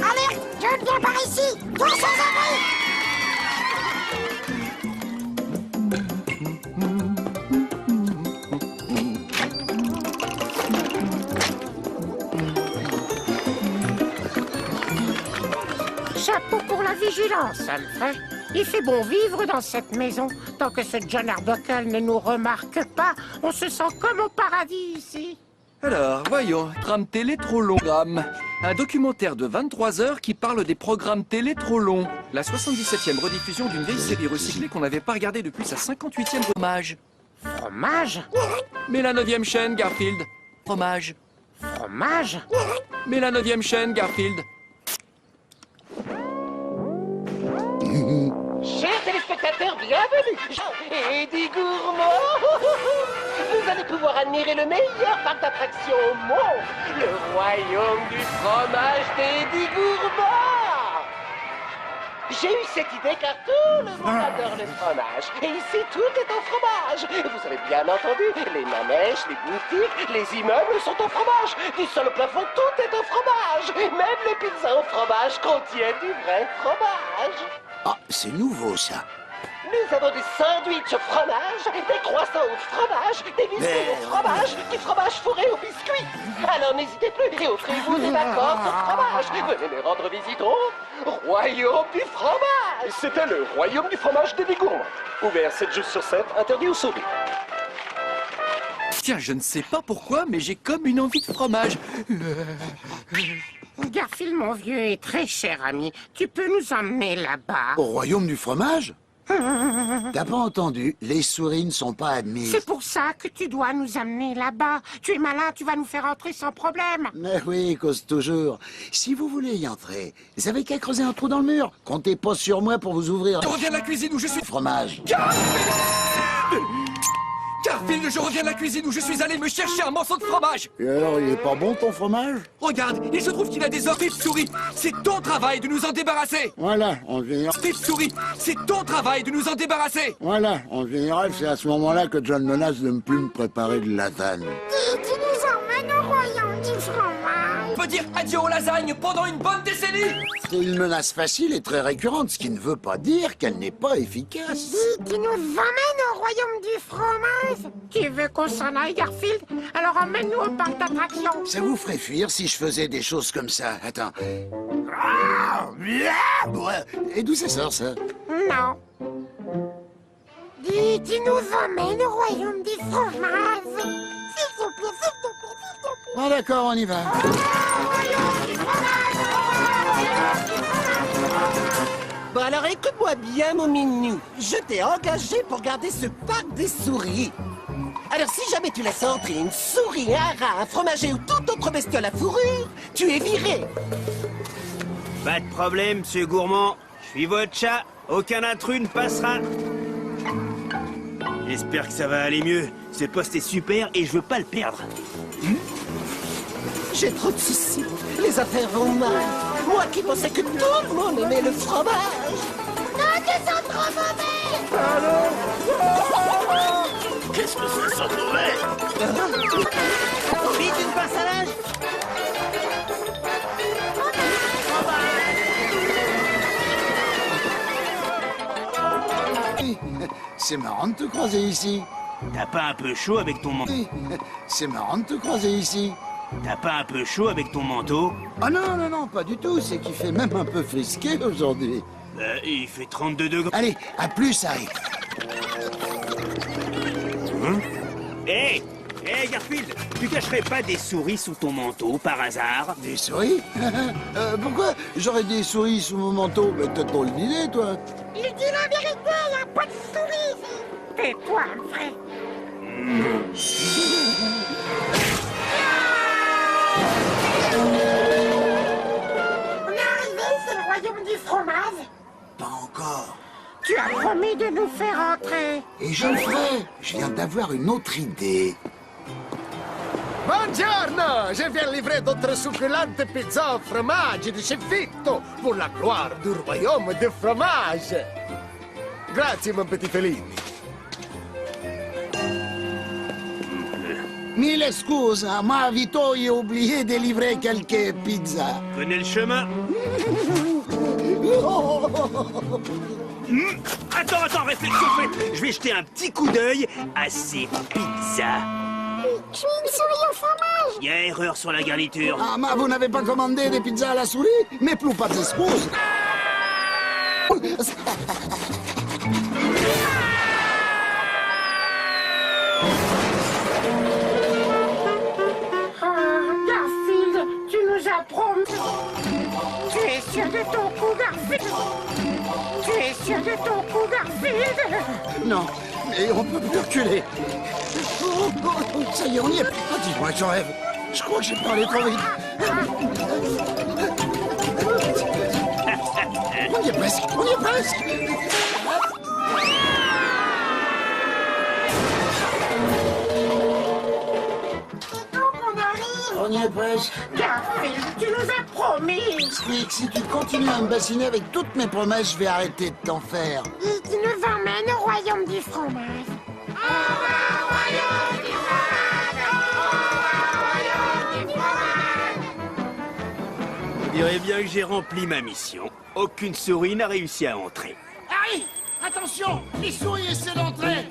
Alerte, je viens par ici, tous sans abri. Chapeau pour la vigilance, Alfred. Il fait bon vivre dans cette maison. Tant que ce John Arbuckle ne nous remarque pas, on se sent comme au paradis ici. Alors, voyons, trame télé trop long. Un documentaire de 23 heures qui parle des programmes télé trop longs. La 77e rediffusion d'une vieille série recyclée qu'on n'avait pas regardée depuis sa 58e fromage. Fromage? Mais la 9e chaîne, Garfield. Fromage. Fromage? Mais la 9e chaîne, Garfield. Chers téléspectateurs, bienvenue. Eddie Gourmand. Vous allez pouvoir admirer le meilleur parc d'attractions au monde, le royaume du fromage d'Eddie Gourmand. J'ai eu cette idée car tout le monde adore le fromage. Et ici, tout est en fromage. Vous avez bien entendu, les manèges, les boutiques, les immeubles sont en fromage. Du sol au plafond, tout est en fromage. Même les pizzas au fromage contiennent du vrai fromage. Ah, c'est nouveau, ça. Nous avons des sandwichs au fromage, des croissants au fromage, des biscuits au fromage, du fromage fourré au biscuit. Alors n'hésitez plus et offrez-vous des vacances au fromage. Venez me rendre visite au royaume du fromage. C'était le royaume du fromage d'Eddie Gourmand. Ouvert 7 jours sur 7, interdit aux souris. Tiens, je ne sais pas pourquoi, mais j'ai comme une envie de fromage. Garfield, mon vieux et très cher ami, tu peux nous emmener là-bas? Au royaume du fromage? T'as pas entendu? Les souris ne sont pas admises. C'est pour ça que tu dois nous amener là-bas. Tu es malin, tu vas nous faire entrer sans problème. Mais oui, cause toujours. Si vous voulez y entrer, vous avez qu'à creuser un trou dans le mur. Comptez pas sur moi pour vous ouvrir. Je reviens de la cuisine où je suis... Fromage. Garfield, je reviens de la cuisine où je suis allé me chercher un morceau de fromage. Et alors, il est pas bon ton fromage? Regarde, il se trouve qu'il a des orties de souris. C'est ton travail de nous en débarrasser. Voilà, en général. Orties de souris, c'est ton travail de nous en débarrasser. Voilà, en général, c'est à ce moment-là que John menace de ne plus me préparer de lasagne. Tu nous emmènes au royaume du fromage. On peut dire adieu aux lasagnes pendant une bonne décennie. C'est une menace facile et très récurrente, ce qui ne veut pas dire qu'elle n'est pas efficace. Tu nous emmènes au royaume du fromage. Tu veux qu'on s'en aille, Garfield? Alors emmène-nous au parc d'attractions. Ça vous ferait fuir si je faisais des choses comme ça. Attends. Et d'où ça sort, ça? Non. Dis, tu nous emmènes au royaume du fromage. S'il te plaît, s'il te plaît, s'il te plaît. Ah d'accord, on y va. Bon alors écoute-moi bien mon minou. Je t'ai engagé pour garder ce parc des souris. Alors si jamais tu laisses entrer une souris, un rat, un fromager ou toute autre bestiole à fourrure, tu es viré. Pas de problème, monsieur Gourmand. Je suis votre chat. Aucun intrus ne passera. J'espère que ça va aller mieux. Ce poste est super et je veux pas le perdre. J'ai trop de soucis. Les affaires vont mal. Moi qui pensais que tout le monde aimait le fromage. Non, tu sens trop mauvais. Qu'est-ce que ça sent mauvais? Vite, une pince à linge. C'est marrant de te croiser ici. T'as pas un peu chaud avec ton manteau? C'est marrant de te croiser ici. T'as pas un peu chaud avec ton manteau? Ah non, non, non, pas du tout. C'est qu'il fait même un peu frisqué aujourd'hui. Il fait 32 degrés. Allez, à plus, Harry. Hé Garfield, tu cacherais pas des souris sous ton manteau par hasard? Des souris? Pourquoi j'aurais des souris sous mon manteau? Mais t'as trop l'idée, toi. Il dit la vérité, il n'y a pas de souris ici. Tais-toi, Alfred. On est arrivé, c'est le royaume du fromage. Pas encore. Tu as promis de nous faire entrer. Et je le ferai. Je viens d'avoir une autre idée. Buongiorno! Je viens livrer d'autres succulentes pizzas au fromage de chez Vitto pour la gloire du royaume du fromage. Grazie, mon petit Fellini. Mille excuses, ma Vito, j'ai oublié de livrer quelques pizzas. Connais le chemin? Attends, réflexion faite. Je vais jeter un petit coup d'œil à ces pizzas. Je suis une souris au fromage. Il y a erreur sur la garniture. Ah, mais vous n'avez pas commandé des pizzas à la souris? Mais plus pas d'excuses. Garfield, tu nous as promis. Tu es sûr de ton coup, Garfield? Tu es sûr de ton coup, Garfield? Non, mais on peut plus reculer. Ça y est, on y est. Oh, dis-moi, j'en rêve. Je crois que j'ai parlé trop vite. On y est presque, on y est presque. On y est presque. Garfield, tu nous as promis. Squeak, si tu continues à me bassiner avec toutes mes promesses, je vais arrêter de t'en faire. Et qui nous emmène au royaume du fromage. On dirait bien que j'ai rempli ma mission. Aucune souris n'a réussi à entrer. Harry, attention, les souris essaient d'entrer.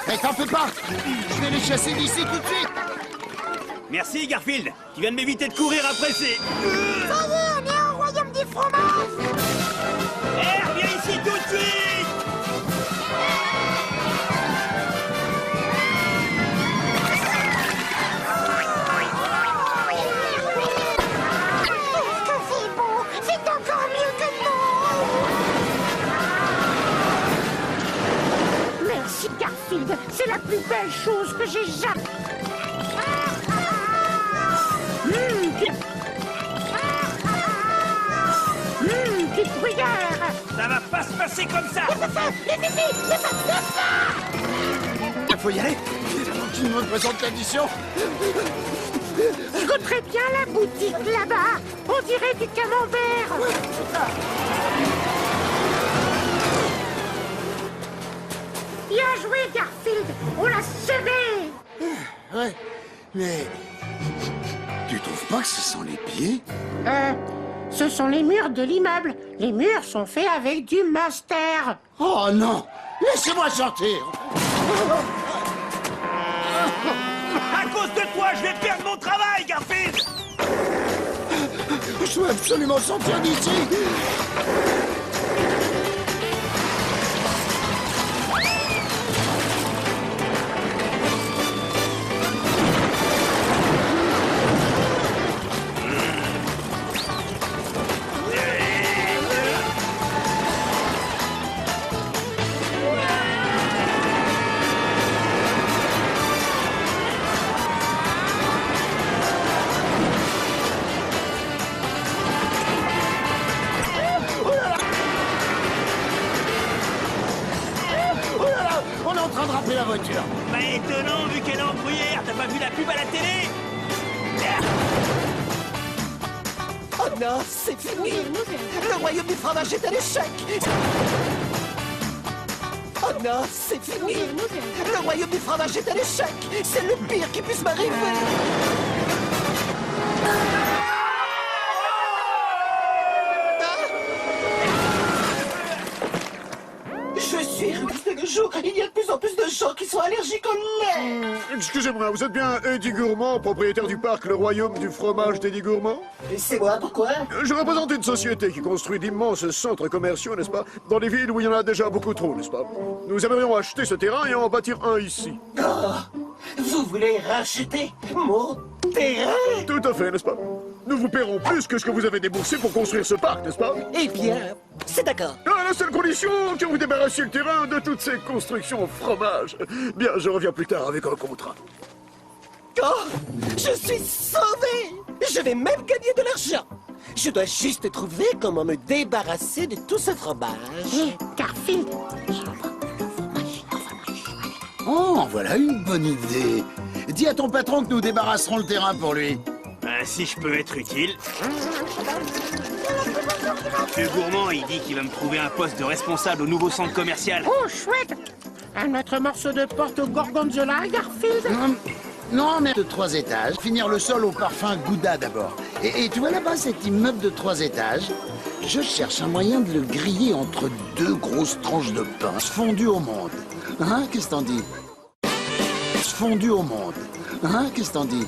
Mais t'en fais pas, je vais les chasser d'ici tout de suite. Merci, Garfield. Tu viens de m'éviter de courir après ces... Ça y est, on est au royaume du fromage. Viens ici tout de suite! Qu'est-ce que c'est beau. C'est encore mieux que nous. Merci, Garfield. C'est la plus belle chose que j'ai jamais... Petite bruyère. Ça va pas se passer comme ça! Il faut y aller. Tu me présentes l'addition. Je goûterais bien la boutique là-bas. On dirait du camembert. Bien joué, Garfield. On l'a semé. Ouais, mais... Tu trouves pas que ce sont les pieds? Ce sont les murs de l'immeuble. Les murs sont faits avec du master. Oh non! Laissez-moi sortir! À cause de toi, je vais perdre mon travail, Garfield! Je dois absolument sortir d'ici! On est en train de rappeler la voiture. Pas étonnant vu qu'elle est en bruyère. T'as pas vu la pub à la télé? Oh non, c'est fini. Le royaume du fromage est un échec. Oh non, c'est fini. Le royaume du fromage est un échec. C'est le pire qui puisse m'arriver. Je suis resté le jour. Il y a de plus en plus de gens qui sont allergiques au lait. Excusez-moi, vous êtes bien Eddie Gourmand, propriétaire du parc Le Royaume du fromage d'Eddie Gourmand? C'est moi, pourquoi? Je représente une société qui construit d'immenses centres commerciaux, n'est-ce pas? Dans des villes où il y en a déjà beaucoup trop, n'est-ce pas? Nous aimerions acheter ce terrain et en bâtir un ici. Oh, vous voulez racheter mon terrain? Tout à fait, n'est-ce pas? Nous vous paierons plus que ce que vous avez déboursé pour construire ce parc, n'est-ce pas? Eh bien, c'est d'accord. À la seule condition que vous débarrassiez le terrain de toutes ces constructions au fromage. Bien, je reviens plus tard avec un contrat. Oh, je suis sauvé! Je vais même gagner de l'argent! Je dois juste trouver comment me débarrasser de tout ce fromage. Hé, Garfield. Oh, voilà une bonne idée. Dis à ton patron que nous débarrasserons le terrain pour lui. Si je peux être utile. Monsieur Gourmand, il dit qu'il va me trouver un poste de responsable au nouveau centre commercial. Oh, chouette. Un autre morceau de porte au gorgonzola, Garfield. Non, mais de 3 étages. Finir le sol au parfum Gouda d'abord. Et tu vois là-bas cet immeuble de 3 étages? Je cherche un moyen de le griller entre 2 grosses tranches de pain fondu au monde. Hein, qu'est-ce que t'en dis? Fondu au monde. Hein, qu'est-ce que t'en dis?